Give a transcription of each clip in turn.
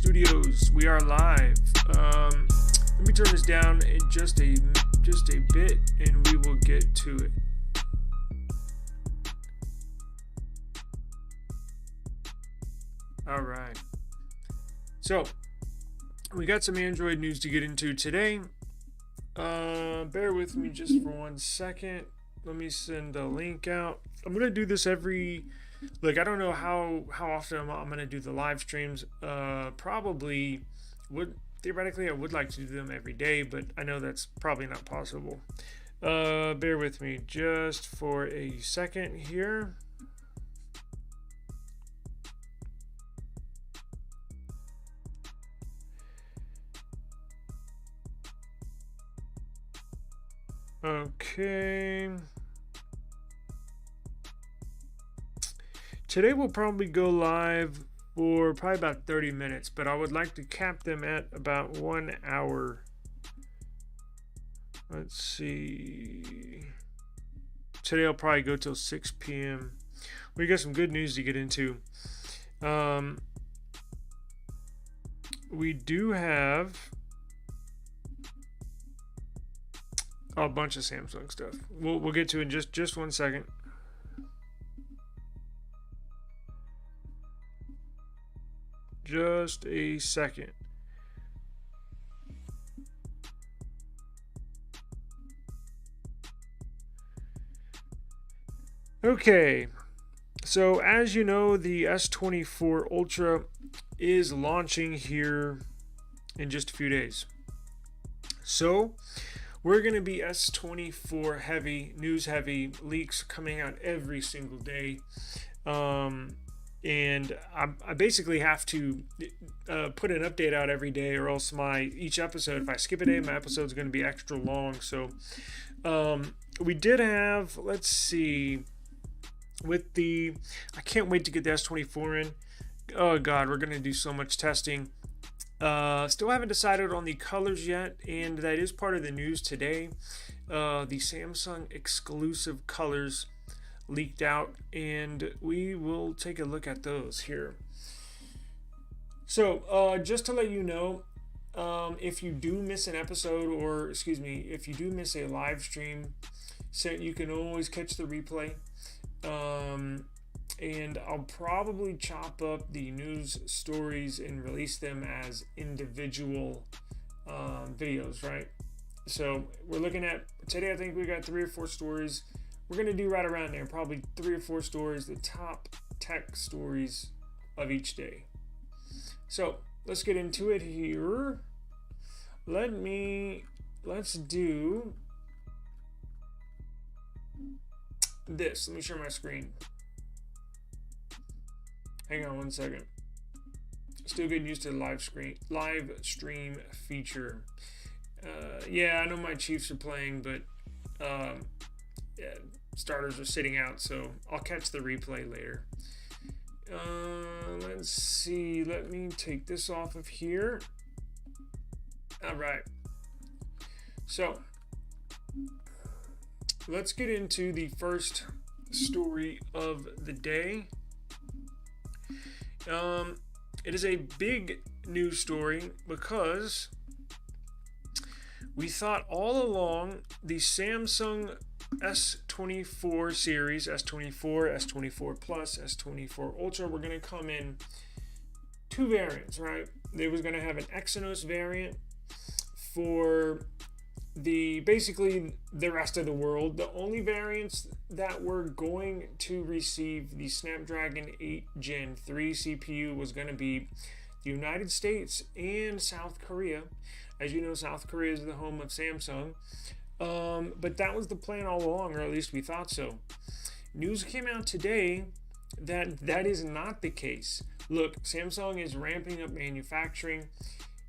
Studios. We are live. Let me turn this down in just a bit, and we will get to it. All right. So we got some Android news to get into today. Bear with me just for 1 second. Let me send a link out. I'm gonna do this every. Look, I don't know how often I'm gonna do the live streams. Probably theoretically I would like to do them every day, but I know that's probably not possible. Bear with me just for a second here. Okay. Today we'll probably go live for probably about 30 minutes, but I would like to cap them at about 1 hour. Let's see. Today I'll probably go till 6 p.m. We got some good news to get into. We do have a bunch of Samsung stuff. We'll get to it in just 1 second. Just a second. Okay, so as you know, the S24 Ultra is launching here in just a few days. So we're going to be S24 heavy, news heavy, leaks coming out every single day. And I basically have to put an update out every day, or else each episode, if I skip a day, my episode's going to be extra long. So we did have, let's see, I can't wait to get the S24 in. Oh God, we're going to do so much testing. Still haven't decided on the colors yet, and that is part of the news today. The Samsung exclusive colors leaked out, and we will take a look at those here. So just to let you know, if you do miss an episode, or if you do miss a live stream, so you can always catch the replay. And I'll probably chop up the news stories and release them as individual videos, right? So we're looking at today, I think we got 3 or 4 stories. We're going to do right around there, probably 3 or 4 stories, the top tech stories of each day. So let's get into it here. Let's do this. Let me share my screen. Hang on 1 second. Still getting used to the live stream feature. Yeah, I know my Chiefs are playing, but yeah, starters are sitting out, so I'll catch the replay later. Let's see. Let me take this off of here. All right. So let's get into the first story of the day. It is a big news story because we thought all along the Samsung S24 series, S24, S24 Plus, S24 Ultra, were going to come in 2 variants, right? They was going to have an Exynos variant for basically the rest of the world. The only variants that were going to receive the Snapdragon 8 Gen 3 CPU was going to be the United States and South Korea. As you know, South Korea is the home of Samsung. But that was the plan all along, or at least we thought so. News came out today that is not the case. Look, Samsung is ramping up manufacturing.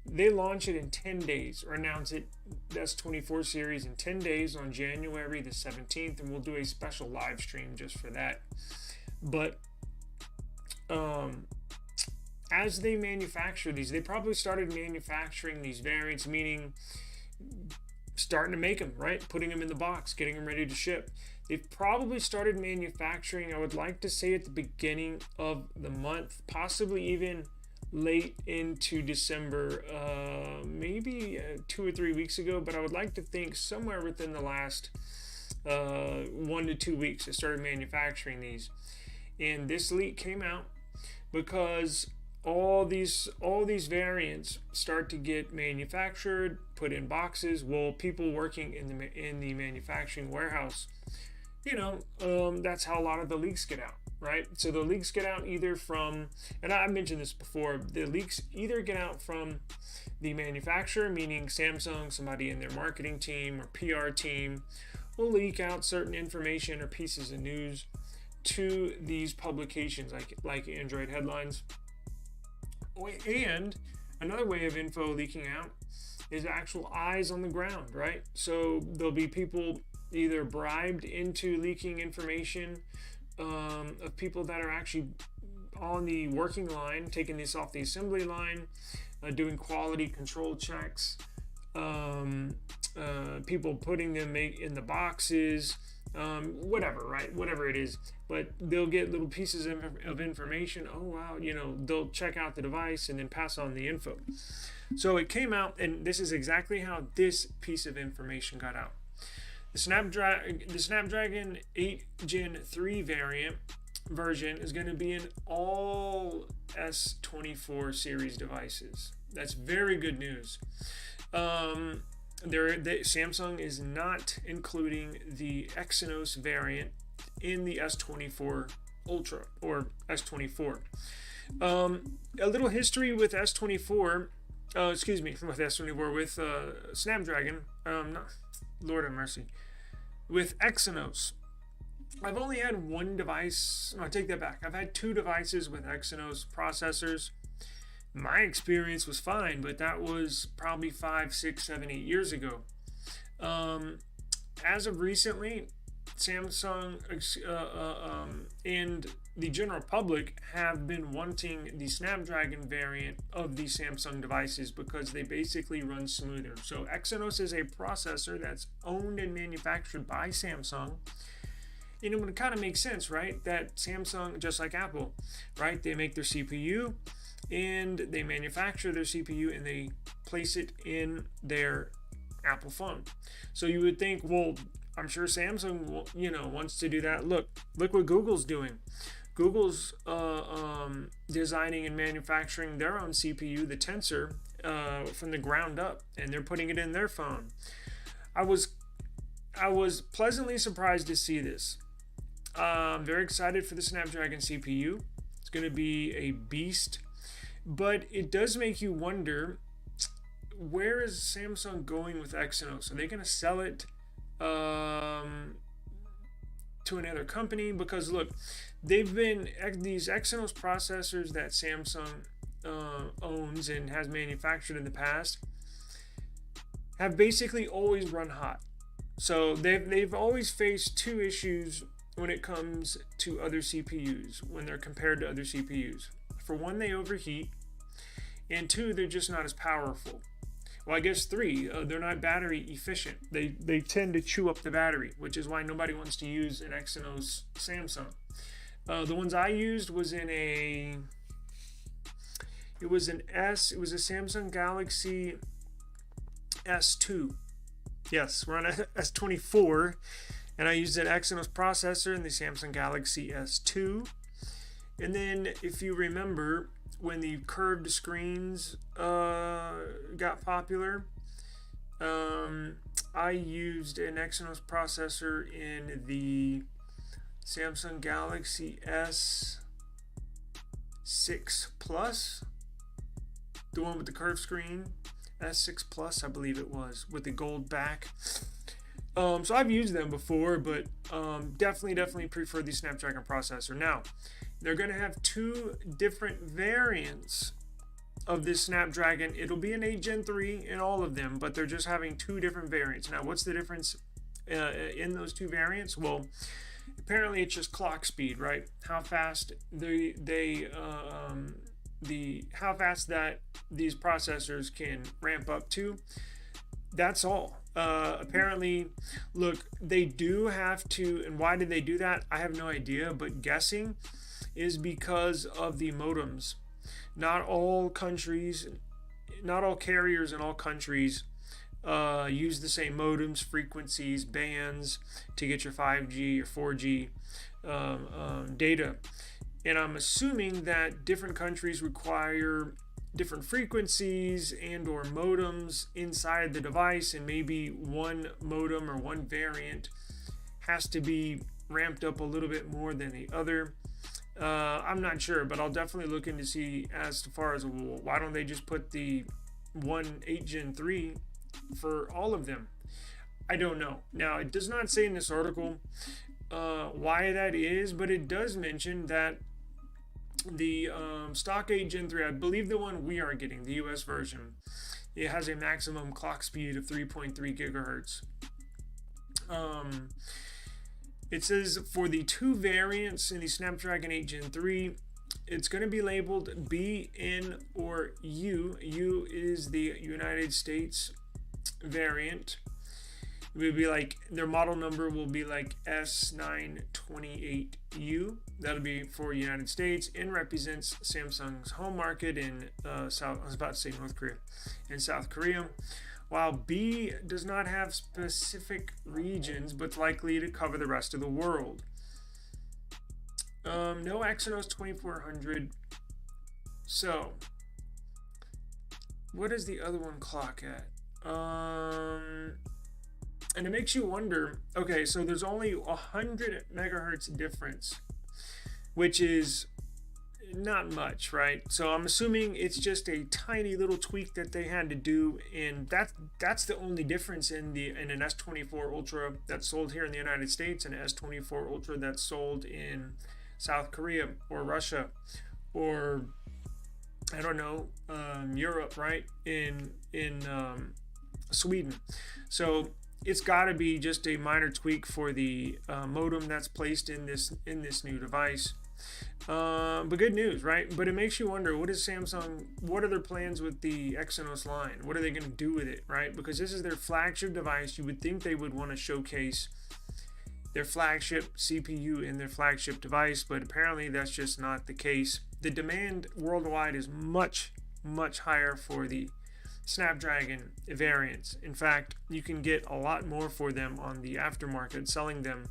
They launch it in 10 days, or announce it, the S24 series, in 10 days on January the 17th, and we'll do a special live stream just for that. But as they manufacture these, they probably started manufacturing these variants, meaning starting to make them, right? Putting them in the box, getting them ready to ship. They've probably started manufacturing, I would like to say, at the beginning of the month, possibly even late into December, maybe 2 or 3 weeks ago, but I would like to think somewhere within the last 1 to 2 weeks, I started manufacturing these. And this leak came out because all these variants start to get manufactured, put in boxes. Well, people working in the manufacturing warehouse, that's how a lot of the leaks get out, right? So the leaks get out either from, and I mentioned this before, the leaks either get out from the manufacturer, meaning Samsung, somebody in their marketing team or PR team will leak out certain information or pieces of news to these publications like Android headlines. And another way of info leaking out is actual eyes on the ground, right? So there'll be people either bribed into leaking information of people that are actually on the working line, taking this off the assembly line, doing quality control checks, people putting them in the boxes, whatever, right? Whatever it is. But they'll get little pieces of information. Oh, wow, they'll check out the device and then pass on the info. So it came out, and this is exactly how this piece of information got out. The Snapdragon 8 Gen 3 version is going to be in all S24 series devices. That's very good news. Samsung is not including the Exynos variant in the S24 Ultra or S24. A little history with S24. With Snapdragon. Lord have mercy. With Exynos. I've only had one device. No, I take that back. I've had 2 devices with Exynos processors. My experience was fine, but that was probably 5, 6, 7, 8 years ago. As of recently, Samsung and the general public have been wanting the Snapdragon variant of the Samsung devices because they basically run smoother. So Exynos is a processor that's owned and manufactured by Samsung. And it would kind of make sense, right? That Samsung, just like Apple, right? They make their CPU and they manufacture their CPU and they place it in their Apple phone. So you would think, well, I'm sure Samsung, wants to do that. Look what Google's doing. Google's designing and manufacturing their own CPU, the Tensor, from the ground up, and they're putting it in their phone. I was pleasantly surprised to see this. I'm very excited for the Snapdragon CPU. It's going to be a beast, but it does make you wonder, where is Samsung going with Exynos? Are they going to sell it to another company? Because look, these Exynos processors that Samsung owns and has manufactured in the past have basically always run hot. So they've always faced 2 issues when it comes to other CPUs, when they're compared to other CPUs. For one, they overheat, and 2, they're just not as powerful. Well, I guess 3, they're not battery efficient. They tend to chew up the battery, which is why nobody wants to use an Exynos Samsung. The ones I used was it was a Samsung Galaxy S2. Yes, we're on S24, and I used an Exynos processor in the Samsung Galaxy S2. And then, if you remember, when the curved screens got popular, I used an Exynos processor in the Samsung Galaxy S6 Plus, the one with the curved screen, S6 Plus, I believe it was, with the gold back. So I've used them before, but definitely prefer the Snapdragon processor. Now, they're going to have 2 different variants of this Snapdragon. It'll be an 8 Gen 3 in all of them, but they're just having 2 different variants. Now, what's the difference in those 2 variants? Well, apparently it's just clock speed, right? How fast how fast that these processors can ramp up to. That's all. Apparently, look, they do have to, and why did they do that? I have no idea, but guessing is because of the modems. Not all countries, not all carriers in all countries use the same modems, frequencies, bands to get your 5G or 4G data. And I'm assuming that different countries require different frequencies and or modems inside the device, and maybe one modem or one variant has to be ramped up a little bit more than the other. I'm not sure, but I'll definitely look into see as far as, well, why don't they just put the 8 Gen 3 for all of them? I don't know. Now, it does not say in this article why that is, but it does mention that the stock 8 Gen 3, I believe the one we are getting, the US version, it has a maximum clock speed of 3.3 gigahertz. It says for the two variants in the Snapdragon 8 Gen 3, it's going to be labeled B, N, or U. U is the United States variant. It would be like, their model number will be like S928U. That'll be for United States. N represents Samsung's home market in I was about to say North Korea, in South Korea. While B does not have specific regions, but likely to cover the rest of the world. No Exynos 2400. So, what does the other one clock at? And it makes you wonder, okay, so there's only 100 megahertz difference, which is not much, right? So I'm assuming it's just a tiny little tweak that they had to do, and that's the only difference in an S24 Ultra that's sold here in the United States and an S24 Ultra that's sold in South Korea or Russia or I don't know, Europe, right? In Sweden. So it's got to be just a minor tweak for the modem that's placed in this new device. But good news, right? But it makes you wonder, what are their plans with the Exynos line? What are they going to do with it, right? Because this is their flagship device. You would think they would want to showcase their flagship CPU in their flagship device, but apparently that's just not the case. The demand worldwide is much, much higher for the Snapdragon variants. In fact, you can get a lot more for them on the aftermarket, selling them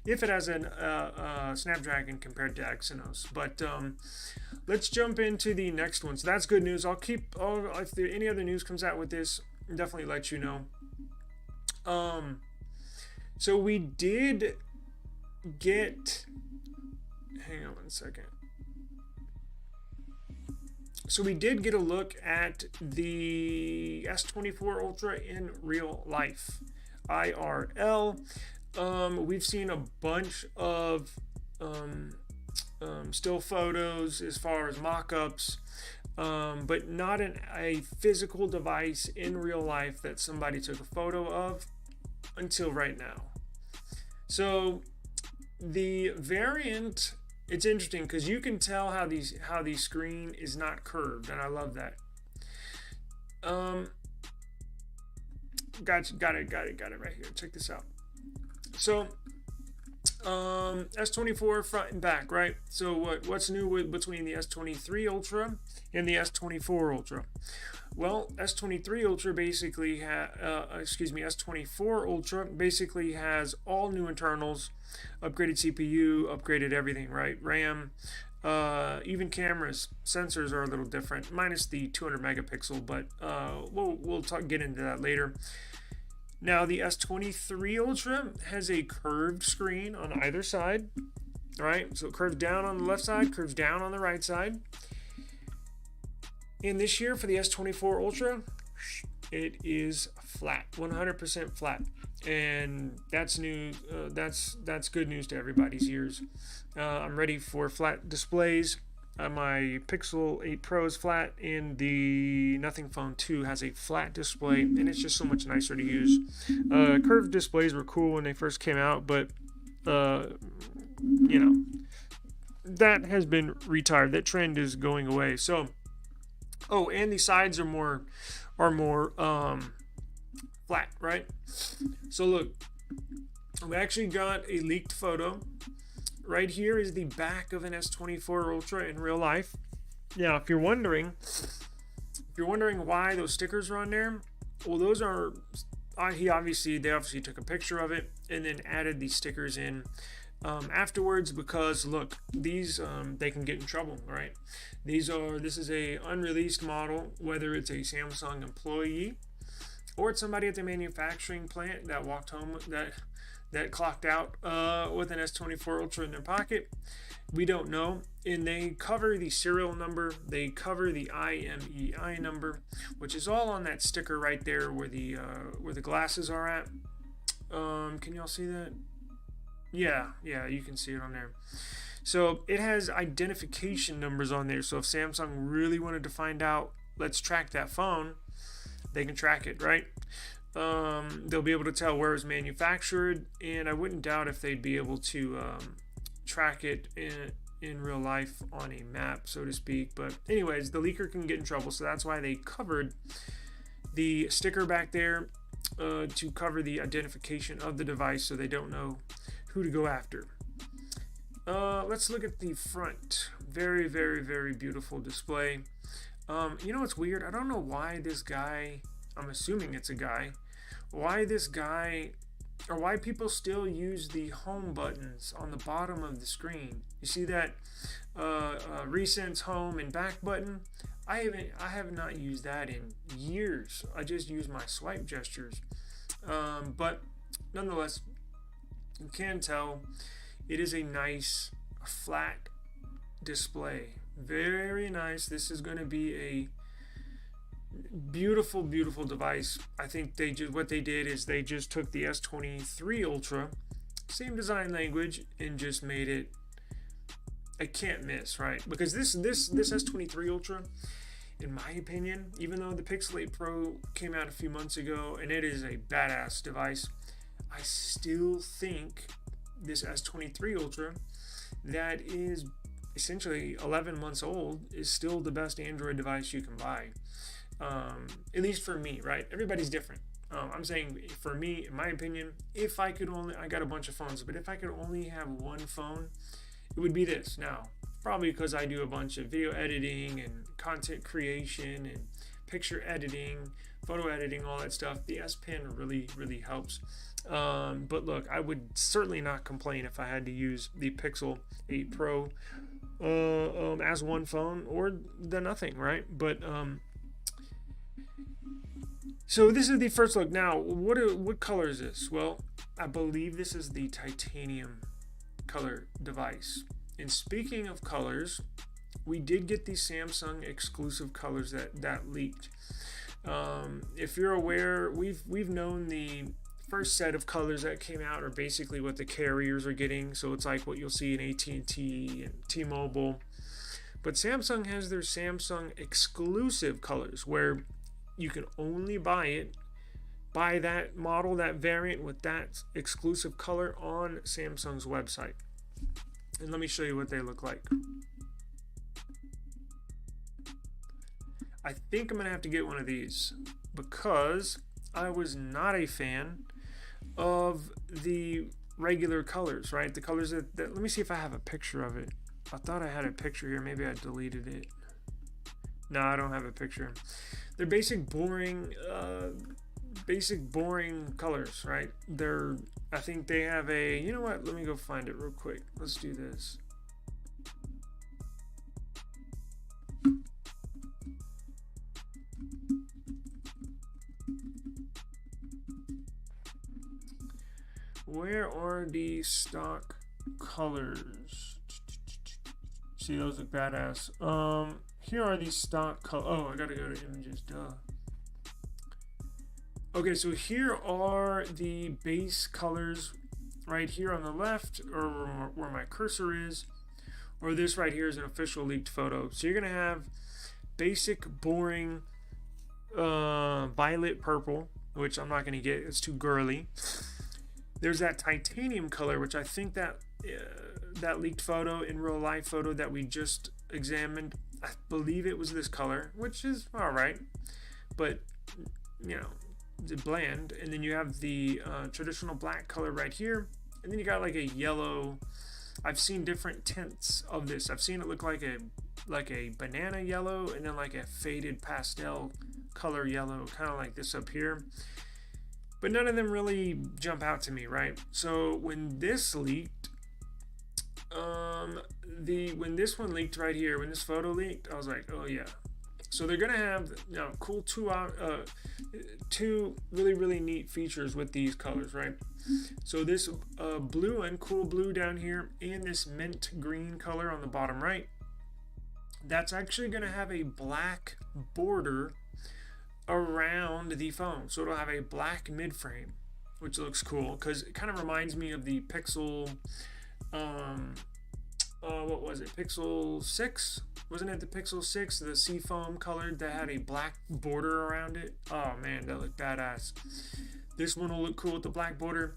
if it has a Snapdragon compared to Exynos. But let's jump into the next one. So that's good news. If any other news comes out with this, I'll definitely let you know. So we did get, hang on one second. So we did get a look at the S24 Ultra in real life, IRL. We've seen a bunch of still photos as far as mock-ups, but not a physical device in real life that somebody took a photo of until right now. So the variant, it's interesting because you can tell how the screen is not curved, and I love that. Got it right here. Check this out. So S24 front and back, right? So what's new between the S23 Ultra and the S24 Ultra? Well, S23 Ultra basically S24 Ultra basically has all new internals, upgraded CPU, upgraded everything, right? RAM, even cameras, sensors are a little different, minus the 200 megapixel, but we'll get into that later. Now, the S23 Ultra has a curved screen on either side, right? So it curves down on the left side, curves down on the right side. And this year for the S24 Ultra, it is flat, 100% flat. And that's new. That's good news to everybody's ears. I'm ready for flat displays. My Pixel 8 Pro is flat, and the Nothing Phone 2 has a flat display, and it's just so much nicer to use. Curved displays were cool when they first came out, but that has been retired. That trend is going away. So, and the sides are more flat, right? So look, we actually got a leaked photo. Right here is the back of an S24 Ultra in real life. Now, if you're wondering why those stickers are on there, well, those are they obviously took a picture of it and then added these stickers in afterwards, because look, these they can get in trouble, right? This is a unreleased model, whether it's a Samsung employee or it's somebody at the manufacturing plant that walked home that clocked out with an S24 Ultra in their pocket. We don't know. And they cover the serial number, they cover the IMEI number, which is all on that sticker right there where the glasses are at. Can y'all see that? Yeah, you can see it on there. So it has identification numbers on there. So if Samsung really wanted to find out, let's track that phone, they can track it, right? They'll be able to tell where it was manufactured, and I wouldn't doubt if they'd be able to track it in real life on a map, so to speak. But anyways, the leaker can get in trouble, so that's why they covered the sticker back there to cover the identification of the device, so they don't know who to go after. Let's look at the front. Very, very, very beautiful display. You know what's weird? I don't know why this guy, I'm assuming it's a guy, why this guy, or why people still use the home buttons on the bottom of the screen. You see that recent home and back button? I have not used that in years. I just use my swipe gestures. But nonetheless, you can tell it is a nice flat display. Very nice. This is going to be a beautiful, beautiful device. I think what they did is they just took the S23 Ultra, same design language, and just made it a can't miss, right? Because this S23 Ultra, in my opinion, even though the Pixel 8 Pro came out a few months ago and it is a badass device, I still think this S23 Ultra, that is essentially 11 months old, is still the best Android device you can buy. At least for me, right? Everybody's different. I'm saying for me, in my opinion, if I could only, I got a bunch of phones, but if I could only have one phone, it would be this. Now, probably because I do a bunch of video editing and content creation and picture editing, photo editing, all that stuff, the S Pen really, really helps. But look, I would certainly not complain if I had to use the Pixel 8 Pro as one phone, or the nothing, right? But so this is the first look. Now, what color is this? Well, I believe this is the titanium color device. And speaking of colors, we did get the Samsung exclusive colors that leaked. If you're aware, we've known the first set of colors that came out are basically what the carriers are getting. So it's like what you'll see in AT&T and T-Mobile. But Samsung has their Samsung exclusive colors, where you can only buy that model, that variant with that exclusive color on Samsung's website. And let me show you what they look like. I think I'm gonna have to get one of these because I was not a fan of the regular colors, right? The colors that let me see if I have a picture of it. I thought I had a picture here. Maybe I deleted it. No, I don't have a picture. They're basic, boring colors, right? I think they have a, you know what? Let me go find it real quick. Let's do this. Where are the stock colors? See, those look badass. Here are the stock colors. Oh, I gotta go to images, duh. Okay, so here are the base colors right here on the left, or where my cursor is, or this right here is an official leaked photo. So you're gonna have basic, boring violet purple, which I'm not gonna get, it's too girly. There's that titanium color, which I think that leaked photo in real life photo that we just examined, I believe it was this color, which is all right, but you know, it's bland. And then you have the traditional black color right here, and then you got like a yellow I've seen different tints of this. I've seen it look like a banana yellow, and then like a faded pastel color yellow, kind of like this up here. But none of them really jump out to me, right? So when this leaked, when this one leaked right here, when this photo leaked, I was like, oh yeah. So they're gonna have, you know, cool two really neat features with these colors, right? So this blue and cool blue down here, and this mint green color on the bottom right, that's actually gonna have a black border around the phone. So it'll have a black mid frame, which looks cool because it kind of reminds me of the Pixel what was it, Pixel 6? Wasn't it the Pixel 6, the seafoam colored that had a black border around it? Oh man, that looked badass. This one will look cool with the black border.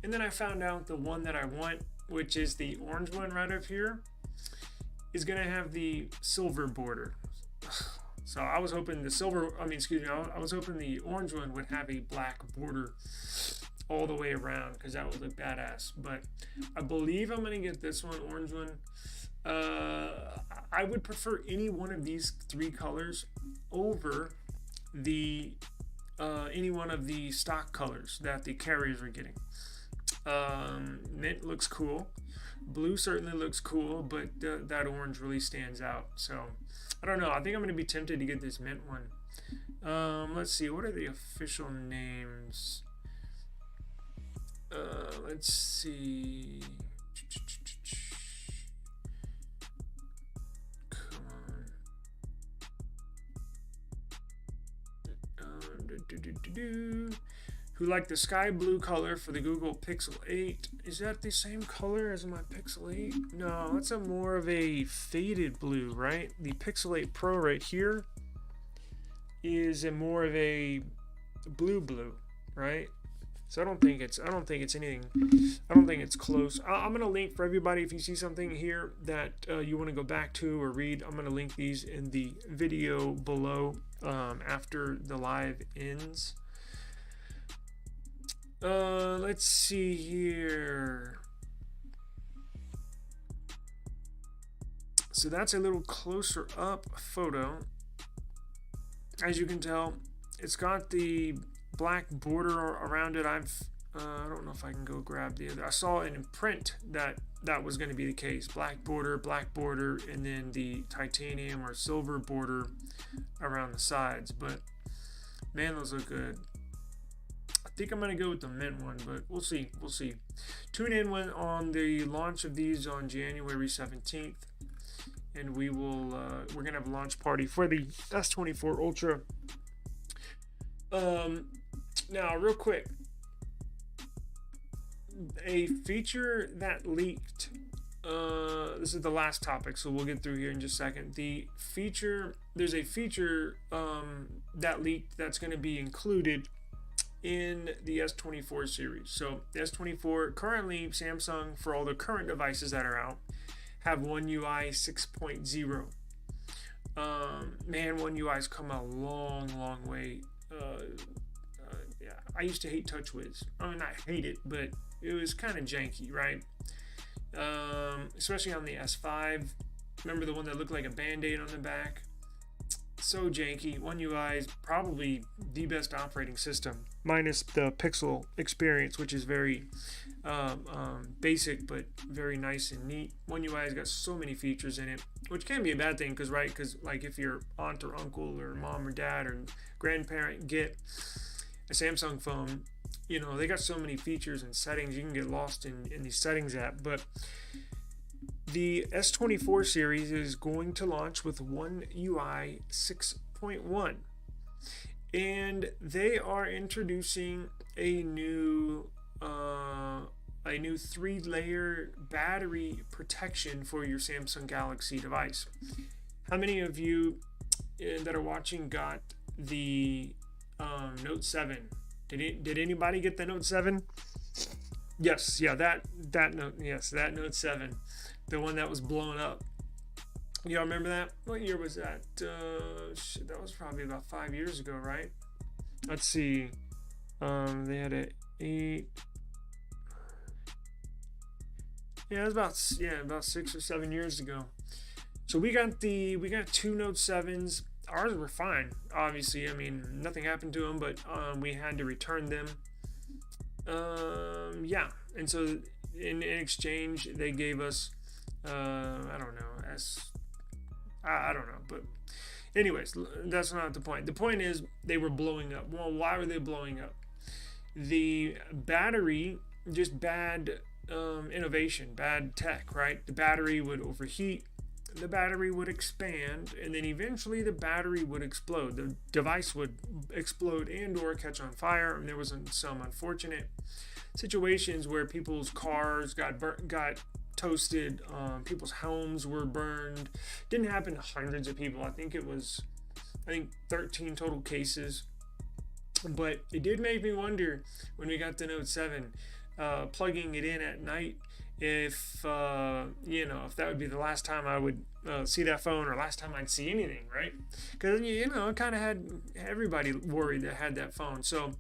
And then I found out the one that I want, which is the orange one right up here, is gonna have the silver border. So I was hoping the I was hoping the orange one would have a black border all the way around, because that would look badass. But I believe I'm gonna get this one, orange one. I would prefer any one of these three colors over the any one of the stock colors that the carriers are getting. Mint looks cool, blue certainly looks cool, but that orange really stands out. So I don't know, I think I'm gonna be tempted to get this mint one. Let's see, what are the official names? Let's see. Come on. Who like the sky blue color for the Google Pixel 8? Is that the same color as my Pixel 8? No, that's a more of a faded blue, right? The Pixel 8 Pro right here is a more of a blue, right? So I don't think it's anything. I don't think it's close. I'm gonna link for everybody, if you see something here that you want to go back to or read. I'm gonna link these in the video below after the live ends. Let's see here. So that's a little closer up photo. As you can tell, it's got the black border around it. I don't know if I can go grab the other. I saw it in print that was going to be the case. Black border, and then the titanium or silver border around the sides. But man, those look good. I think I'm going to go with the mint one, but we'll see. Tune in on the launch of these on January 17th. And we're going to have a launch party for the S24 Ultra. Now, real quick, a feature that leaked, this is the last topic, so we'll get through here in just a second. There's a feature that leaked that's going to be included in the S24 series. So the S24, currently Samsung, for all the current devices that are out, have OneUI 6.0. Man, OneUI's come a long way. Yeah, I used to hate TouchWiz. I mean, not hate it, but it was kind of janky, right? Especially on the S5. Remember the one that looked like a band-aid on the back? So janky. OneUI is probably the best operating system, minus the Pixel experience, which is very basic but very nice and neat. OneUI has got so many features in it, which can be a bad thing, because like if your aunt or uncle or mom or dad or grandparent get a Samsung phone, you know, they got so many features and settings, you can get lost in the settings app. But the S24 series is going to launch with OneUI 6.1, and they are introducing a new 3-layer battery protection for your Samsung Galaxy device. How many of you that are watching got the Note 7? Did anybody get the Note 7? Yes, yeah, that Note 7, the one that was blown up. Y'all remember that? What year was that? That was probably about 5 years ago, right? Let's see. They had a 8. Yeah, it was about 6 or 7 years ago. So we got two Note 7s. Ours were fine, obviously. I mean, nothing happened to them, but we had to return them. Yeah, and so in exchange, they gave us, I don't know, I don't know, but anyways, that's not the point. The point is they were blowing up. Well, why were they blowing up? The battery, just bad innovation, bad tech, right? The battery would overheat, the battery would expand, and then eventually the battery would explode. The device would explode and or catch on fire. And there was some unfortunate situations where people's cars got toasted, people's homes were burned. Didn't happen to hundreds of people. I think 13 total cases. But it did make me wonder when we got the Note 7, plugging it in at night, if if that would be the last time I would see that phone, or last time I'd see anything, right? Because it kind of had everybody worried that had that phone. So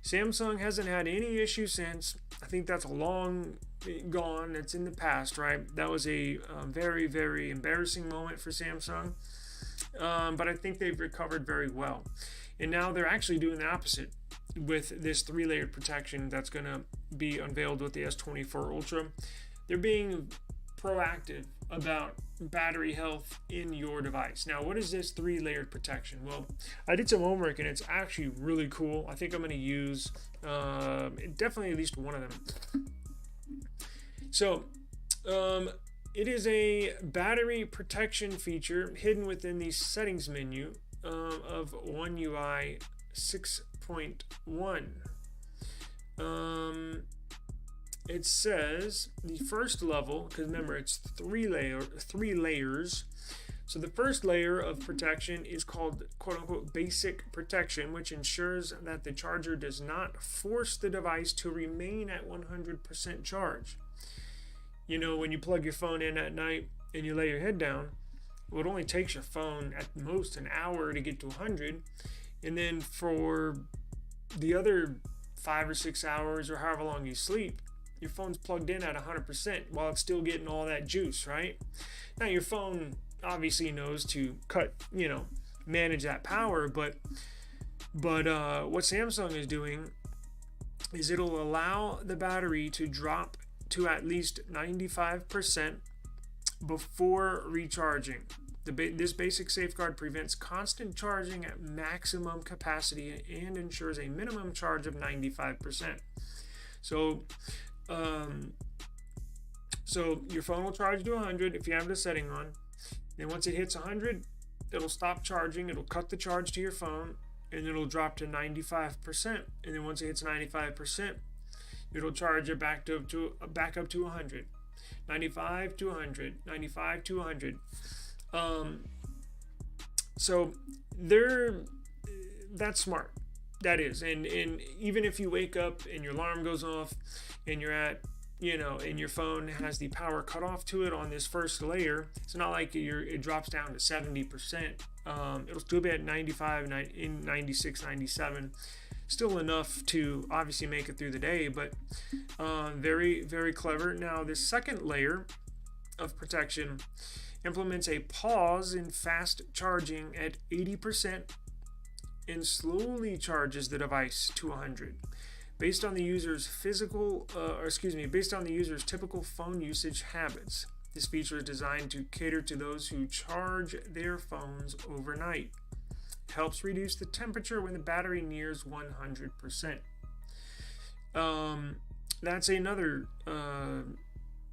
Samsung hasn't had any issue since. I think that's long gone. It's in the past, right? That was a very, very embarrassing moment for Samsung, but I think they've recovered very well. And now they're actually doing the opposite with this 3-layered protection that's going to be unveiled with the S24 Ultra. They're being proactive about battery health in your device. Now, what is this 3-layered protection? Well, I did some homework and it's actually really cool. I think I'm going to use definitely at least one of them. So, it is a battery protection feature hidden within the settings menu of OneUI 6.1. It says the first level, because remember it's three layers. So the first layer of protection is called quote unquote basic protection, which ensures that the charger does not force the device to remain at 100% charge. When you plug your phone in at night and you lay your head down, well, it only takes your phone at most an hour to get to 100, and then for the other 5 or 6 hours or however long you sleep, your phone's plugged in at 100% while it's still getting all that juice, right? Now your phone obviously knows to manage that power, but what Samsung is doing is it'll allow the battery to drop to at least 95% before recharging. This basic safeguard prevents constant charging at maximum capacity and ensures a minimum charge of 95%. So your phone will charge to 100 if you have the setting on. Then once it hits 100, it'll stop charging. It'll cut the charge to your phone, and it'll drop to 95%. And then once it hits 95%, it'll charge it back up to 100. 95 to 100, 95 to 100. So that's smart. That is, and even if you wake up and your alarm goes off and you're at, and your phone has the power cut off to it on this first layer, it's not like it drops down to 70%. It'll still be at 95, 96, 97. Still enough to obviously make it through the day, but very, very clever. Now, this second layer of protection implements a pause in fast charging at 80% and slowly charges the device to 100 based on the user's typical phone usage habits. This feature is designed to cater to those who charge their phones overnight. It helps reduce the temperature when the battery nears 100%. That's another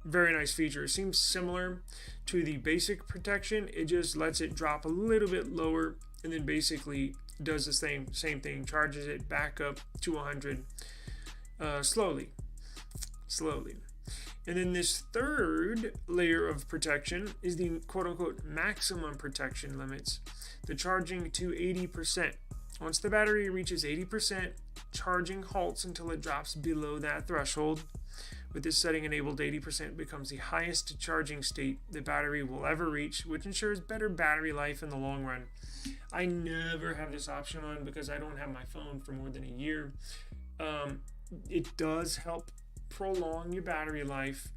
very nice feature. It seems similar to the basic protection. It just lets it drop a little bit lower and then basically does the same thing, charges it back up to 100 slowly. And then this third layer of protection is the quote-unquote maximum protection limits, the charging to 80%. Once the battery reaches 80%, charging halts until it drops below that threshold. With this setting enabled, 80% becomes the highest charging state the battery will ever reach, which ensures better battery life in the long run. I never have this option on because I don't have my phone for more than a year. It does help prolong your battery life.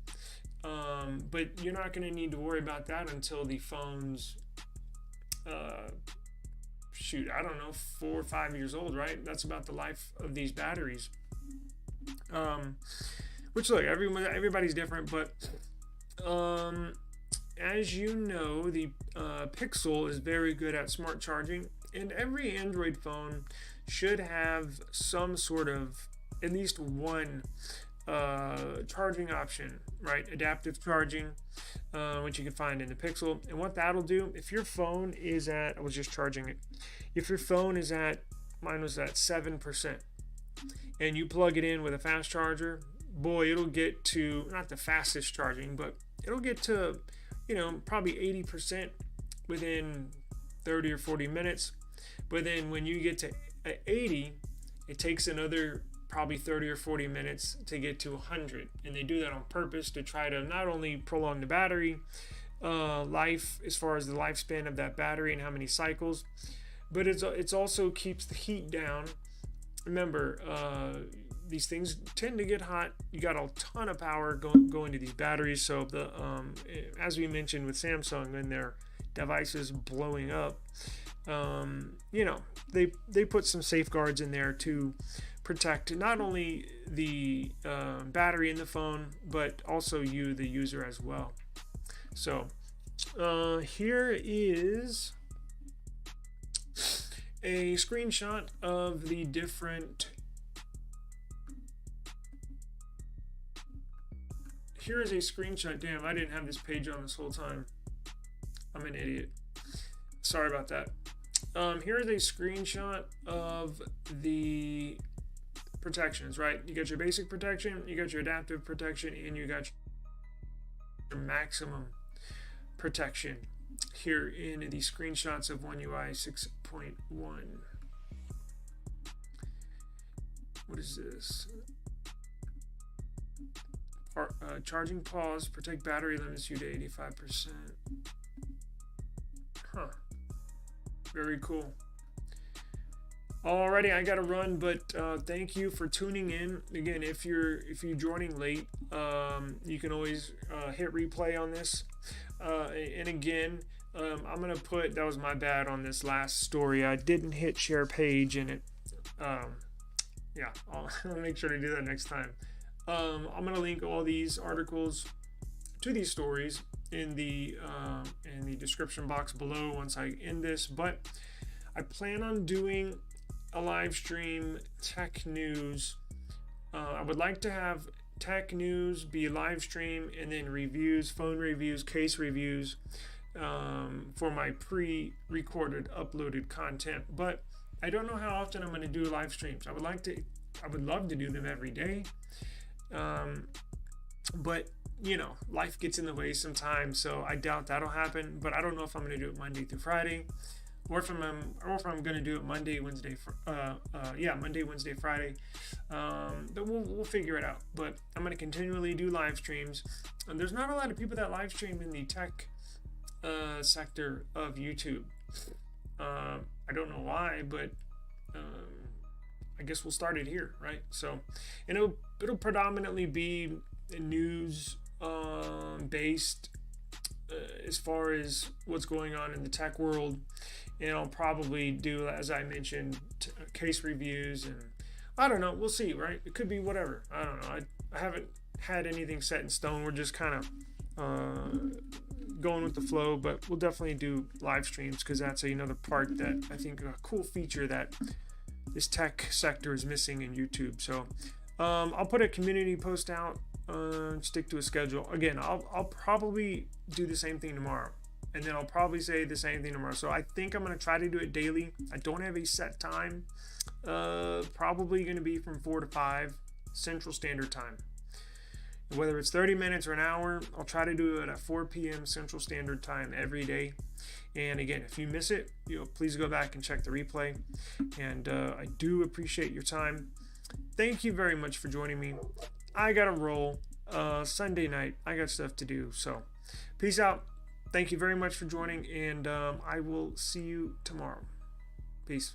But you're not going to need to worry about that until the phone's, shoot, I don't know, 4 or 5 years old, right? That's about the life of these batteries. Which, look, everybody's different, but as you know, the Pixel is very good at smart charging, and every Android phone should have some sort of, at least one charging option, right? Adaptive charging, which you can find in the Pixel. And what that'll do, if your phone is at, I was just charging it, if your phone is at, mine was at 7%, and you plug it in with a fast charger, boy, it'll get to, not the fastest charging, but it'll get to, probably 80% within 30 or 40 minutes. But then when you get to 80, it takes another probably 30 or 40 minutes to get to 100. And they do that on purpose to try to not only prolong the battery life, as far as the lifespan of that battery and how many cycles, but it's also keeps the heat down. Remember, these things tend to get hot. You got a ton of power going to these batteries. So the as we mentioned with Samsung and their devices blowing up, they put some safeguards in there to protect not only the battery in the phone, but also you, the user, as well. So here is a screenshot of the different. Here is a screenshot. Damn, I didn't have this page on this whole time. I'm an idiot. Sorry about that. Here is a screenshot of the protections, right? You got your basic protection, you got your adaptive protection, and you got your maximum protection here in the screenshots of OneUI 6.1. What is this? Charging pause, protect battery, limits you to 85%. Huh. Very cool. Alrighty, I gotta run, but thank you for tuning in. Again, if you're joining late, you can always hit replay on this. And again, I'm gonna put, that was my bad on this last story. I didn't hit share page in it. Yeah, I'll make sure to do that next time. I'm gonna link all these articles to these stories in the description box below once I end this. But I plan on doing a live stream tech news. I would like to have tech news be a live stream, and then reviews, phone reviews, case reviews for my pre-recorded uploaded content. But I don't know how often I'm going to do live streams. I would love to do them every day. But life gets in the way sometimes, so I doubt that'll happen. But I don't know if I'm going to do it Monday through Friday, or if I'm going to do it Monday, Wednesday, Monday, Wednesday, Friday. But we'll figure it out. But I'm going to continually do live streams. And there's not a lot of people that live stream in the tech sector of YouTube. I don't know why, but I guess we'll start it here, right? So, and it'll predominantly be news based as far as what's going on in the tech world, and I'll probably do, as I mentioned, case reviews, and I don't know, we'll see, right? It could be whatever. I don't know. I haven't had anything set in stone. We're just kind of going with the flow, but we'll definitely do live streams, because that's another part that I think a cool feature that this tech sector is missing in YouTube. So I'll put a community post out, stick to a schedule. Again, I'll probably do the same thing tomorrow, and then I'll probably say the same thing tomorrow. So I think I'm going to try to do it daily. I don't have a set time. Probably going to be from 4 to 5 Central Standard Time. Whether it's 30 minutes or an hour, I'll try to do it at 4 p.m. Central Standard Time every day. And again, if you miss it, please go back and check the replay. And I do appreciate your time. Thank you very much for joining me. I got to roll. Sunday night, I got stuff to do. So peace out. Thank you very much for joining, and I will see you tomorrow. Peace.